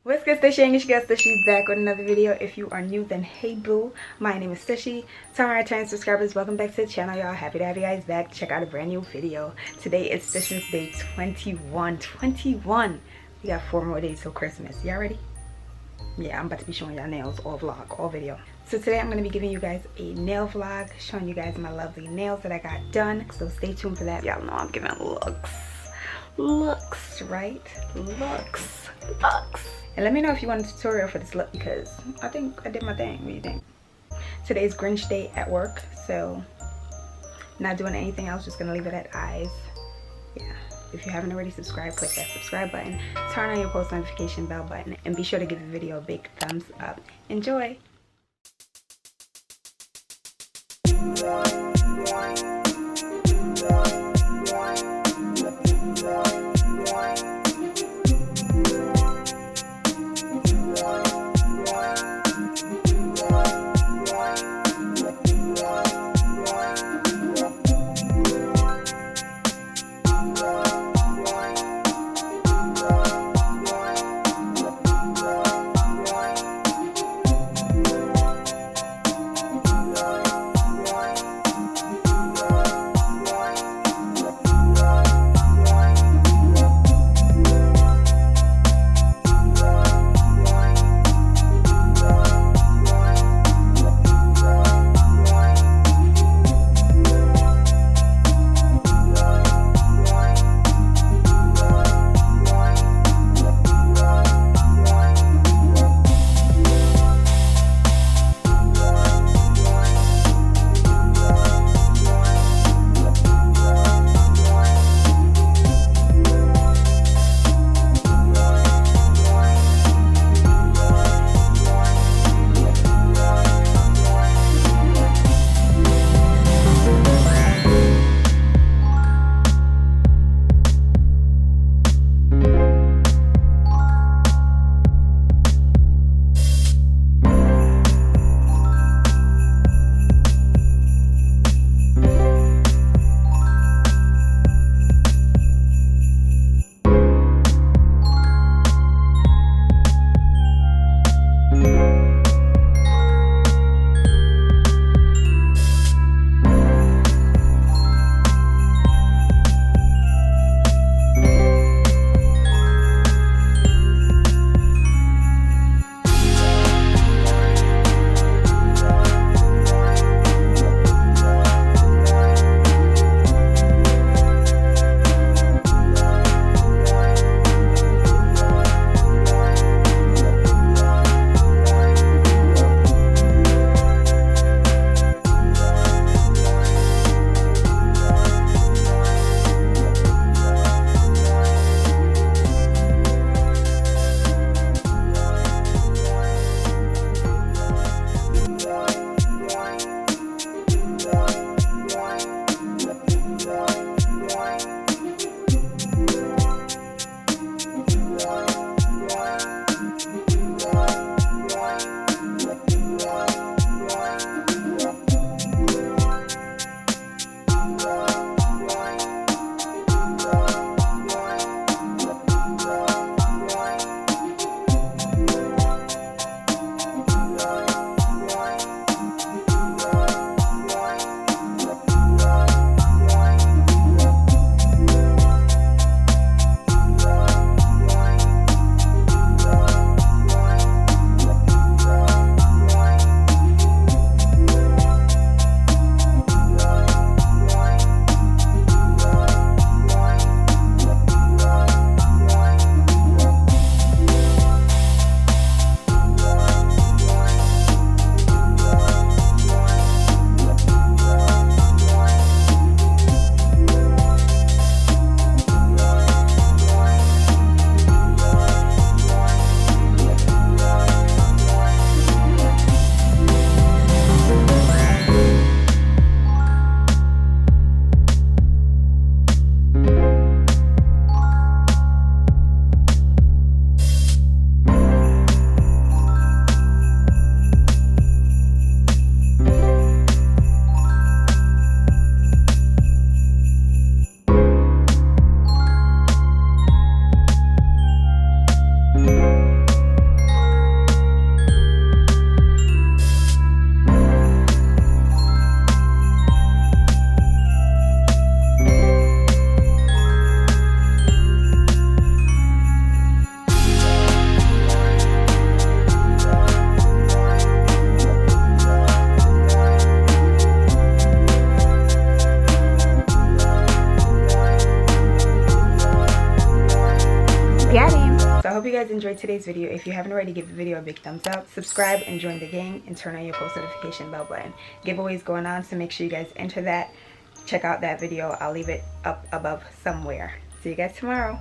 What's good, Stushy? It's your girl Stushy back with another video. If you are new, then hey boo, my name is Stushy. To my return subscribers, welcome back to the channel, y'all. Happy to have you guys back. Check out a brand new video. Today is Stush-Mas Day 21. We got 4 more days till Christmas. Y'all ready? Yeah, I'm about to be showing y'all nails all vlog, all video. So today I'm going to be giving you guys a nail vlog, showing you guys my lovely nails that I got done. So stay tuned for that. Y'all know I'm giving looks, right? Looks. And let me know if you want a tutorial for this look, because I think I did my thing. What do you think? Today's Grinch Day at work, so not doing anything else, just gonna leave it at eyes. Yeah, if you haven't already subscribed, click that subscribe button, turn on your post notification bell button, and be sure to give the video a big thumbs up. Enjoy. Got him. So I hope you guys enjoyed today's video. If you haven't already, give the video a big thumbs up, subscribe and join the gang, and turn on your post notification bell button. Giveaways going on, so make sure you guys enter that. Check out that video. I'll leave it up above somewhere. See you guys tomorrow.